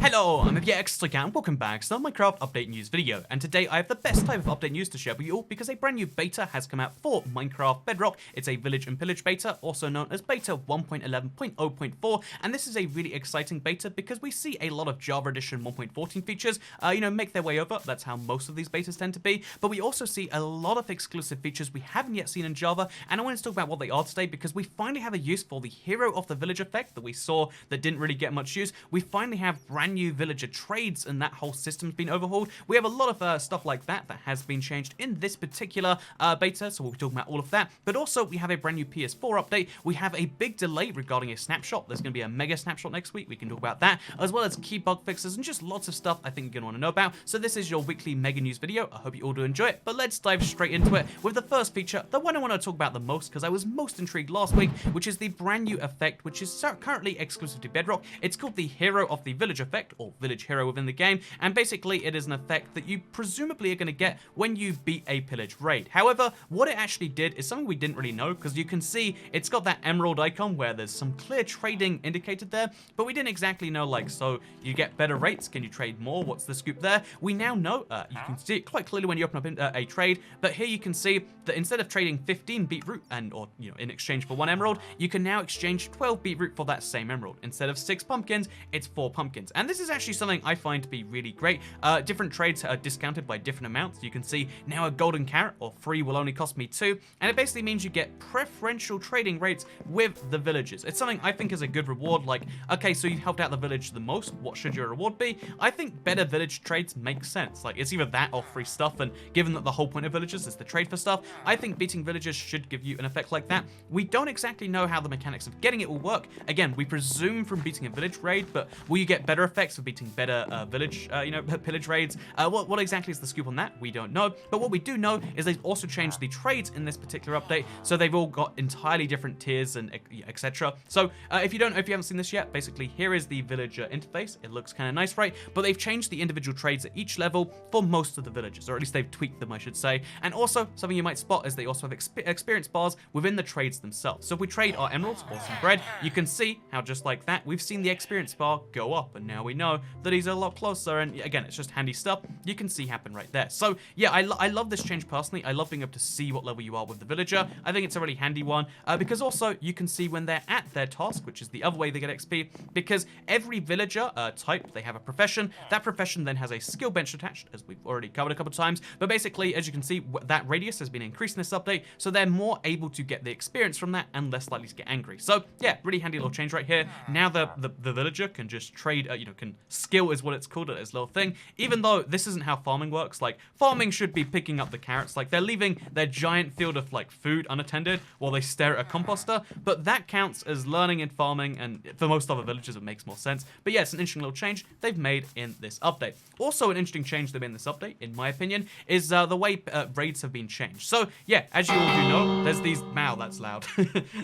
Hello, I'm Elgato and welcome back to another Minecraft update news video, and today I have the best type of update news to share with you all because a brand new beta has come out for Minecraft Bedrock. It's a Village and Pillage beta, also known as beta 1.11.0.4, and this is a really exciting beta because we see a lot of Java Edition 1.14 features, make their way over. That's how most of these betas tend to be, but we also see a lot of exclusive features we haven't yet seen in Java, and I want to talk about what they are today because we finally have a use for the Hero of the Village effect that we saw that didn't really get much use. We finally have brand new villager trades, and that whole system's been overhauled. We have a lot of stuff like that has been changed in this particular beta, so we'll be talking about all of that. But also, we have a brand new PS4 update. We have a big delay regarding a snapshot. There's going to be a mega snapshot next week. We can talk about that, as well as key bug fixes and just lots of stuff I think you're going to want to know about. So this is your weekly mega news video. I hope you all do enjoy it, but let's dive straight into it with the first feature, the one I want to talk about the most because I was most intrigued last week, which is the brand new effect, which is currently exclusive to Bedrock. It's called the Hero of the Village effect, or Village Hero within the game, and basically it is an effect that you presumably are going to get when you beat a Pillage raid. However, what it actually did is something we didn't really know, because you can see it's got that emerald icon where there's some clear trading indicated there, but we didn't exactly know, like, so you get better rates, can you trade more, what's the scoop there? We now know, you can see it quite clearly when you open up a trade, but here you can see that instead of trading 15 beetroot in exchange for 1 emerald, you can now exchange 12 beetroot for that same emerald. Instead of 6 pumpkins, it's 4 pumpkins, and this is actually something I find to be really great. Different trades are discounted by different amounts. You can see now a golden carrot or 3 will only cost me 2, and it basically means you get preferential trading rates with the villagers. It's something I think is a good reward. Like, okay, so you've helped out the village the most, what should your reward be? I think better village trades make sense. Like, it's either that or free stuff, and given that the whole point of villagers is to trade for stuff, I think beating villagers should give you an effect like that. We don't exactly know how the mechanics of getting it will work. Again, we presume from beating a village raid, but will you get better effects for beating better village, pillage raids? What exactly is the scoop on that? We don't know. But what we do know is they've also changed the trades in this particular update, so they've all got entirely different tiers and etc. So if you haven't seen this yet, basically here is the villager interface. It looks kind of nice, right? But they've changed the individual trades at each level for most of the villagers, or at least they've tweaked them, I should say. And also, something you might spot is they also have experience bars within the trades themselves. So if we trade our emeralds or some bread, you can see how just like that, we've seen the experience bar go up, and now we know that he's a lot closer, and again, it's just handy stuff you can see happen right there. So yeah, I love this change personally. I love being able to see what level you are with the villager. I think it's a really handy one, because also you can see when they're at their task, which is the other way they get XP, because every villager type, they have a profession. That profession then has a skill bench attached, as we've already covered a couple of times, but basically, as you can see, that radius has been increased in this update, so they're more able to get the experience from that and less likely to get angry. So yeah, really handy little change right here. Now the villager can just trade, can skill is what it's called, this little thing, even though this isn't how farming works. Like, farming should be picking up the carrots. Like, they're leaving their giant field of like food unattended while they stare at a composter, but that counts as learning in farming, and for most other villages it makes more sense. But yeah, it's an interesting little change they've made in this update. Also, an interesting change they've made in this update, in my opinion, is the way raids have been changed. So yeah, as you all do know, there's these, wow, that's loud.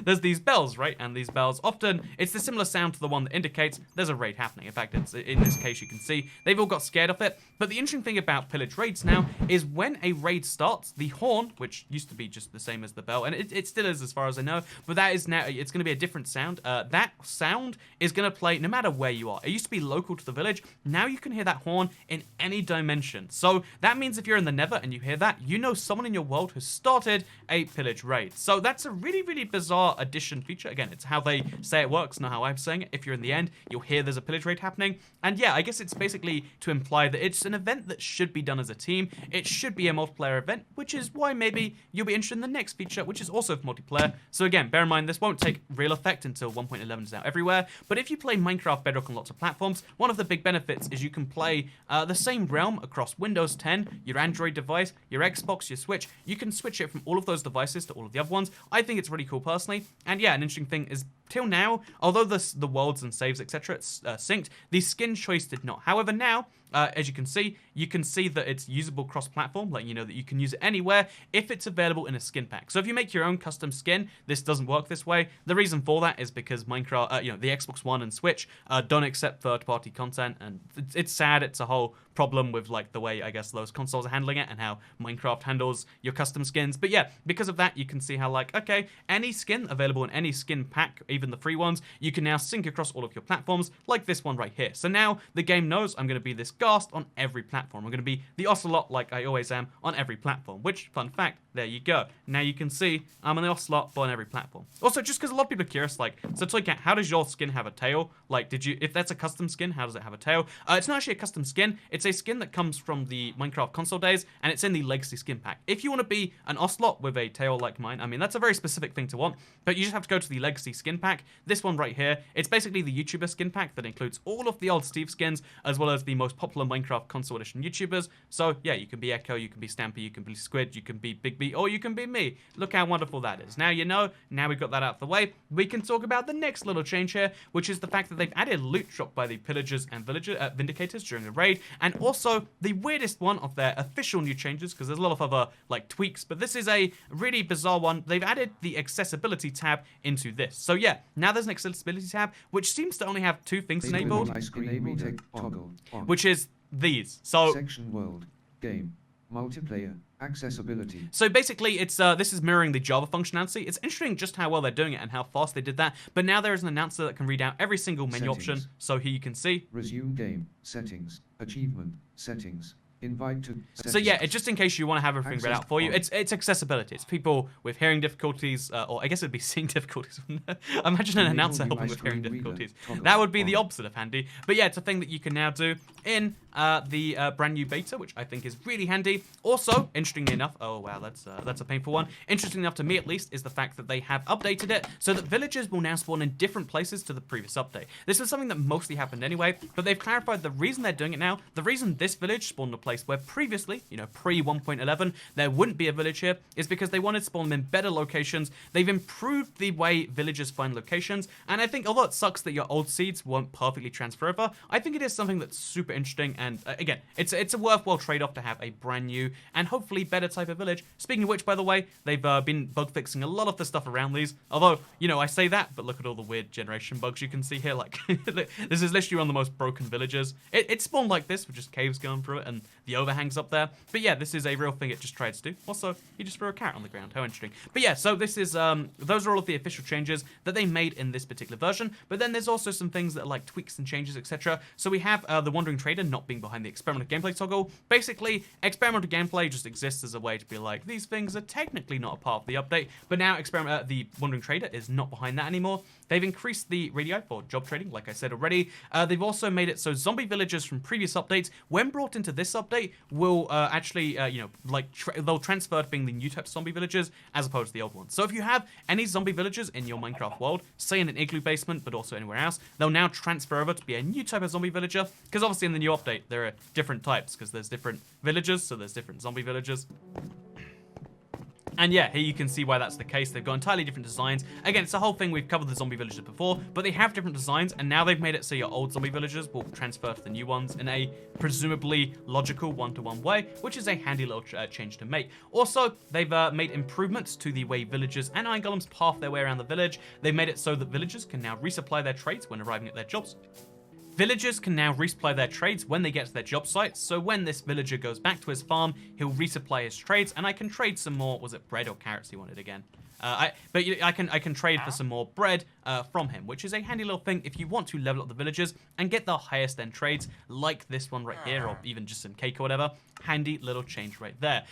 There's these bells, right? And these bells, often it's the similar sound to the one that indicates there's a raid happening. In fact, it's in this case, you can see they've all got scared of it. But the interesting thing about pillage raids now is when a raid starts, the horn, which used to be just the same as the bell, and it still is as far as I know, but that is now, it's going to be a different sound. That sound is going to play no matter where you are. It used to be local to the village. Now you can hear that horn in any dimension. So that means if you're in the Nether and you hear that, you know someone in your world has started a pillage raid. So that's a really, really bizarre addition feature. Again, it's how they say it works, not how I'm saying it. If you're in the end, you'll hear there's a pillage raid happening. And yeah, I guess it's basically to imply that it's an event that should be done as a team. It should be a multiplayer event, which is why maybe you'll be interested in the next feature, which is also for multiplayer. So again, bear in mind, this won't take real effect until 1.11 is out everywhere. But if you play Minecraft Bedrock on lots of platforms, one of the big benefits is you can play the same realm across Windows 10, your Android device, your Xbox, your Switch. You can switch it from all of those devices to all of the other ones. I think it's really cool personally. And yeah, an interesting thing is, till now, although the worlds and saves, etc., it's synced, the skin choice did not. However, now as you can see that it's usable cross-platform, letting you know that you can use it anywhere if it's available in a skin pack. So if you make your own custom skin, this doesn't work this way. The reason for that is because Minecraft, the Xbox One and Switch don't accept third-party content, and it's sad. It's a whole problem with like the way I guess those consoles are handling it and how Minecraft handles your custom skins. But yeah, because of that, you can see how like, okay, any skin available in any skin pack, even the free ones, you can now sync across all of your platforms, like this one right here. So now the game knows I'm going to be this Ghast on every platform. I'm going to be the Ocelot like I always am on every platform, which, fun fact, there you go. Now you can see I'm an Ocelot but on every platform. Also, just because a lot of people are curious, like, so Toycat, how does your skin have a tail? Like, if that's a custom skin, how does it have a tail? It's not actually a custom skin. It's a skin that comes from the Minecraft console days, and it's in the Legacy skin pack. If you want to be an Ocelot with a tail like mine, I mean, that's a very specific thing to want, but you just have to go to the Legacy skin pack. This one right here, it's basically the YouTuber skin pack that includes all of the old Steve skins, as well as the most popular Minecraft console edition YouTubers. So yeah, you can be Echo, you can be Stampy, you can be Squid, you can be Big B, or you can be me. Look how wonderful that is. Now you know, now we've got that out of the way, we can talk about the next little change here, which is the fact that they've added loot drop by the Pillagers and Vindicators during the raid, and also the weirdest one of their official new changes, because there's a lot of other like tweaks, but this is a really bizarre one. They've added the accessibility tab into this. So yeah, now there's an accessibility tab, which seems to only have two things enabled, which is these. So section world, game, multiplayer, accessibility. So basically, it's this is mirroring the Java functionality. It's interesting just how well they're doing it and how fast they did that. But now there is an announcer that can read out every single menu option. So here you can see. Resume game, settings, achievement, settings. Invite to so yeah, it's just in case you want to have everything read out for you. It's accessibility. It's people with hearing difficulties, or I guess it'd be seeing difficulties. Imagine an announcer helping with hearing difficulties. That would be the opposite of handy. But yeah, it's a thing that you can now do in the brand new beta, which I think is really handy. Also, interestingly enough, oh wow, that's a painful one. Interesting enough to me at least is the fact that they have updated it so that villagers will now spawn in different places to the previous update. This is something that mostly happened anyway, but they've clarified the reason they're doing it now. The reason this village spawned in a place where previously, pre 1.11, there wouldn't be a village here, is because they wanted to spawn them in better locations. They've improved the way villagers find locations, and I think although it sucks that your old seeds won't perfectly transfer over, I think it is something that's super interesting, and again, it's a worthwhile trade-off to have a brand new and hopefully better type of village. Speaking of which, by the way, they've been bug fixing a lot of the stuff around these, although, I say that, but look at all the weird generation bugs you can see here. Like, this is literally one of the most broken villages. It spawned like this, with just caves going through it, and the overhangs up there. But yeah, this is a real thing it just tried to do. Also, you just threw a carrot on the ground. How interesting. But yeah, so this is, those are all of the official changes that they made in this particular version. But then there's also some things that are like tweaks and changes, etc. So we have the Wandering Trader not being behind the experimental gameplay toggle. Basically, experimental gameplay just exists as a way to be like, these things are technically not a part of the update, but now the Wandering Trader is not behind that anymore. They've increased the radii for job trading, like I said already. They've also made it so zombie villagers from previous updates, when brought into this update, will actually, they'll transfer to being the new type of zombie villagers as opposed to the old ones. So if you have any zombie villagers in your Minecraft world, say in an igloo basement, but also anywhere else, they'll now transfer over to be a new type of zombie villager, because obviously in the new update, there are different types, because there's different villagers, so there's different zombie villagers. And yeah, here you can see why that's the case. They've got entirely different designs. Again, it's a whole thing. We've covered the zombie villagers before, but they have different designs, and now they've made it so your old zombie villagers will transfer to the new ones in a presumably logical one-to-one way, which is a handy little change to make. Also, they've made improvements to the way villagers and iron golems path their way around the village. They've made it so that villagers can now resupply their trades when arriving at their jobs. Villagers can now resupply their trades when they get to their job sites, so when this villager goes back to his farm, he'll resupply his trades, and I can trade some more, was it bread or carrots he wanted again? I can trade for some more bread from him, which is a handy little thing if you want to level up the villagers and get the highest end trades, like this one right here, or even just some cake or whatever. Handy little change right there.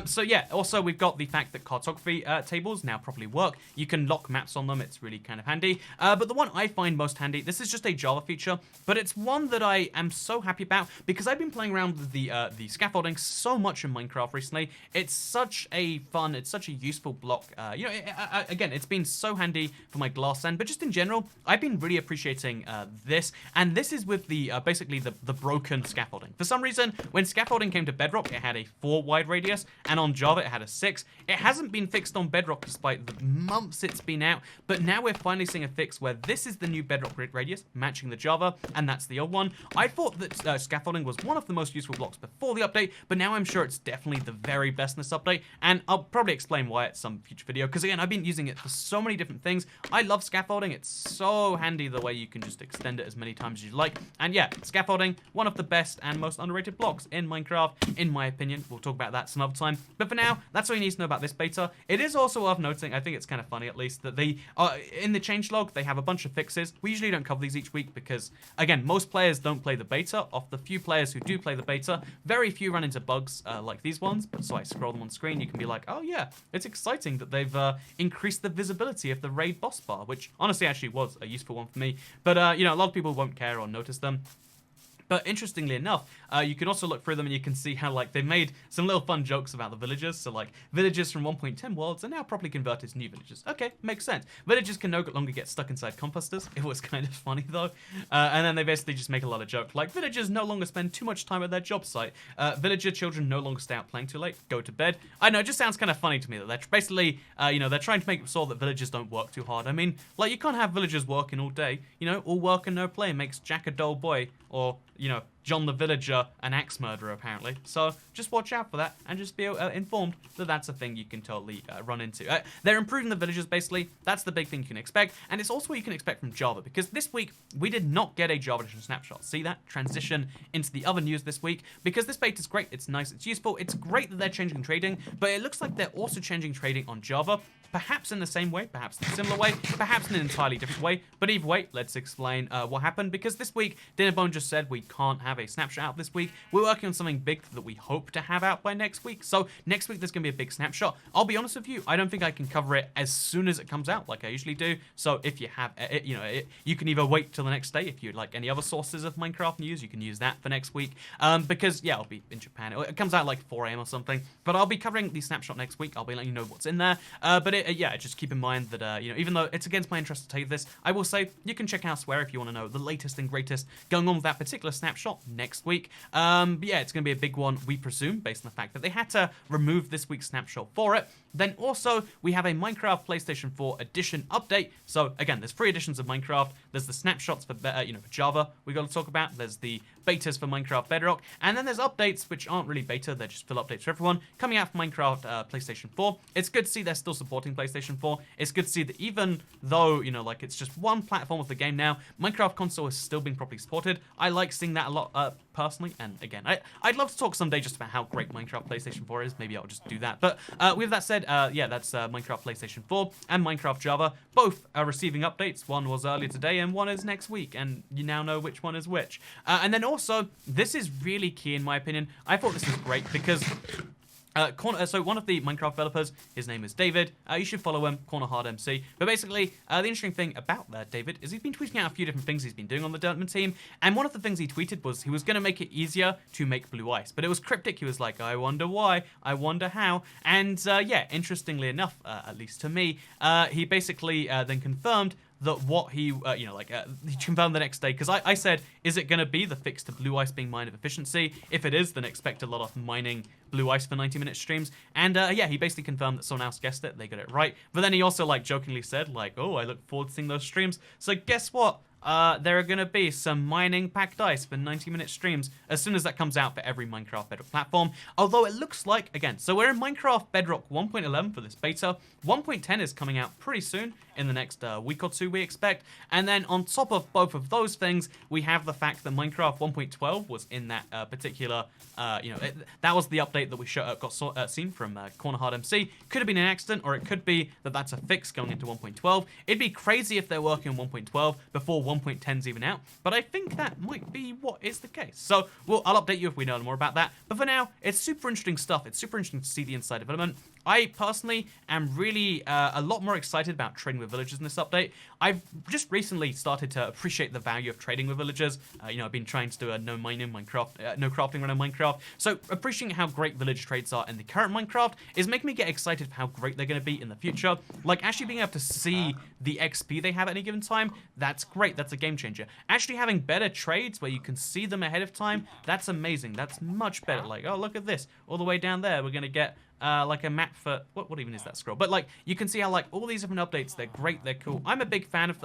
So yeah, also we've got the fact that cartography tables now properly work. You can lock maps on them. It's really kind of handy. But the one I find most handy, this is just a Java feature, but it's one that I am so happy about because I've been playing around with the scaffolding so much in Minecraft recently. It's such a fun, it's such a useful block. again, it's been so handy for my glass sand, but just in general, I've been really appreciating this, and this is with the basically the broken scaffolding. For some reason, when scaffolding came to Bedrock, it had a 4 wide radius, and on Java, it had a 6. It hasn't been fixed on Bedrock despite the months it's been out, but now we're finally seeing a fix where this is the new Bedrock radius, matching the Java, and that's the old one. I thought that scaffolding was one of the most useful blocks before the update, but now I'm sure it's definitely the very best in this update, and I'll probably explain why at some future video, because again, I've been using it for so many different things. I love scaffolding. It's so handy the way you can just extend it as many times as you like. And yeah, scaffolding, one of the best and most underrated blocks in Minecraft, in my opinion. We'll talk about that some other time. But for now, that's all you need to know about this beta. It is also worth noting, I think it's kind of funny at least, that they in the changelog, they have a bunch of fixes. We usually don't cover these each week because, again, most players don't play the beta. Of the few players who do play the beta, very few run into bugs like these ones. So I scroll them on screen, you can be like, oh yeah, it's exciting that they've increased the visibility of the raid boss bar, which honestly actually was a useful one for me. But, you know, a lot of people won't care or notice them. But interestingly enough, you can also look through them and you can see how, like, they've made some little fun jokes about the villagers. So, like, villagers from 1.10 worlds are now properly converted to new villagers. Okay, makes sense. Villagers can no longer get stuck inside composters. It was kind of funny, though. And then they basically just make a lot of jokes. Like, villagers no longer spend too much time at their job site. Villager children no longer stay out playing too late. Go to bed. I know, it just sounds kind of funny to me that they're basically, you know, they're trying to make sure that villagers don't work too hard. I mean, like, you can't have villagers working all day. You know, all work and no play makes Jack a dull boy, or, you know, John the Villager, an axe murderer, apparently. So just watch out for that and just be informed that that's a thing you can totally run into. They're improving the villagers, basically. That's the big thing you can expect. And it's also what you can expect from Java, because this week we did not get a Java Edition snapshot. See that? Transition into the other news this week, because this beta is great. It's nice. It's useful. It's great that they're changing trading, but it looks like they're also changing trading on Java. Perhaps in the same way, perhaps in a similar way, perhaps in an entirely different way. But either way, let's explain what happened, because this week, Dinnerbone just said we can't have a snapshot out this week. We're working on something big that we hope to have out by next week. So next week, there's going to be a big snapshot. I'll be honest with you, I don't think I can cover it as soon as it comes out like I usually do. So if you have, you know, you can either wait till the next day. If you'd like any other sources of Minecraft news, you can use that for next week. Because, yeah, I'll be in Japan. It comes out like 4 AM or something. But I'll be covering the snapshot next week. I'll be letting you know what's in there. Yeah, just keep in mind that, you know, even though it's against my interest to tell you this, I will say you can check elsewhere if you want to know the latest and greatest going on with that particular snapshot next week. But yeah, it's going to be a big one, we presume, based on the fact that they had to remove this week's snapshot for it. Then also, we have a Minecraft PlayStation 4 edition update. So again, there's 3 editions of Minecraft. There's the snapshots for, you know, for Java we got to talk about. There's the betas for Minecraft Bedrock. And then there's updates, which aren't really beta. They're just full updates for everyone, coming out for Minecraft PlayStation 4. It's good to see they're still supporting PlayStation 4. It's good to see that even though, you know, like, it's just one platform of the game now, Minecraft console is still being properly supported. I like seeing that a lot, personally. And again, I'd love to talk someday just about how great Minecraft PlayStation 4 is. Maybe I'll just do that. But with that said, yeah, that's Minecraft PlayStation 4 and Minecraft Java. Both are receiving updates. One was earlier today and one is next week. And you now know which one is which. And then also, this is really key in my opinion. I thought this was great because so one of the Minecraft developers, his name is David. You should follow him, CornerHardMC. But basically, the interesting thing about David is he's been tweeting out a few different things he's been doing on the development team. And one of the things he tweeted was he was going to make it easier to make blue ice. But it was cryptic. He was like, I wonder why, I wonder how. And yeah, interestingly enough, at least to me, he basically then confirmed that what he, you know, like, he confirmed the next day, because I said, is it going to be the fix to blue ice being mined of efficiency? If it is, then expect a lot of mining blue ice for 90-minute streams. And yeah, he basically confirmed that someone else guessed it. They got it right. But then he also, like, jokingly said, like, oh, I look forward to seeing those streams. So guess what? There are going to be some mining packed ice for 90-minute streams as soon as that comes out for every Minecraft Bedrock platform. Although it looks like, again, so we're in Minecraft Bedrock 1.11 for this beta. 1.10 is coming out pretty soon, in the next week or two, we expect. And then on top of both of those things, we have the fact that Minecraft 1.12 was in that particular, you know, that was the update that we got seen from CornerHardMC. Could have been an accident, or it could be that that's a fix going into 1.12. It'd be crazy if they're working on 1.12 before 1.10's even out, but I think that might be what is the case. So, well, I'll update you if we know more about that. But for now, it's super interesting stuff. It's super interesting to see the inside development. I personally am really a lot more excited about trading with villagers in this update. I've just recently started to appreciate the value of trading with villagers. You know, I've been trying to do a no mining Minecraft, no crafting run in Minecraft. So appreciating how great village trades are in the current Minecraft is making me get excited for how great they're going to be in the future. Like actually being able to see the XP they have at any given time, that's great. That's a game changer. Actually having better trades where you can see them ahead of time, that's amazing. That's much better. Like, oh, look at this. All the way down there, we're going to get like a map for what even is that scroll? But like you can see how like all these different updates, they're great, they're cool. I'm a big fan of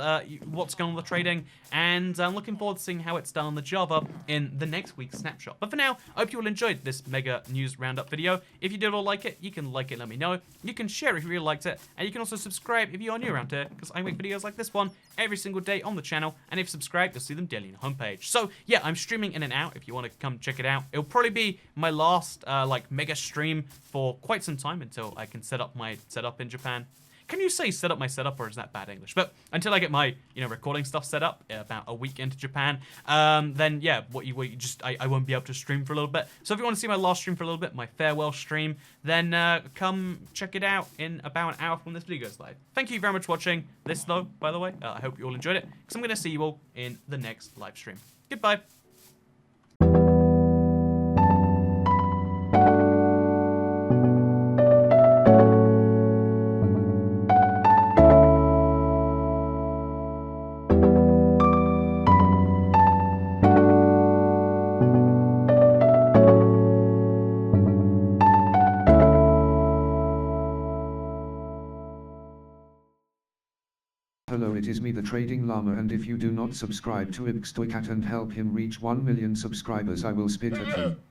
what's going on with the trading, and I'm looking forward to seeing how it's done on the Java in the next week's snapshot. But for now, I hope you all enjoyed this mega news roundup video. If you did all like it, you can like it, let me know. You can share if you really liked it, and you can also subscribe if you are new around here, because I make videos like this one every single day on the channel, and if you subscribe, you'll see them daily on the homepage. So yeah, I'm streaming in and out if you want to come check it out. It'll probably be my last like mega stream for quite some time until I can set up my setup in Japan. Can you say set up my setup, or is that bad English? But until I get my, you know, recording stuff set up about a week into Japan, then yeah, I won't be able to stream for a little bit. So if you want to see my last stream for a little bit, my farewell stream, then come check it out in about an hour from this video goes live. Thank you very much for watching this though, by the way. I hope you all enjoyed it, because I'm going to see you all in the next live stream. Goodbye. Hello, it is me, the Trading Llama, and if you do not subscribe to Ibstoicat and help him reach 1 million subscribers, I will spit at you.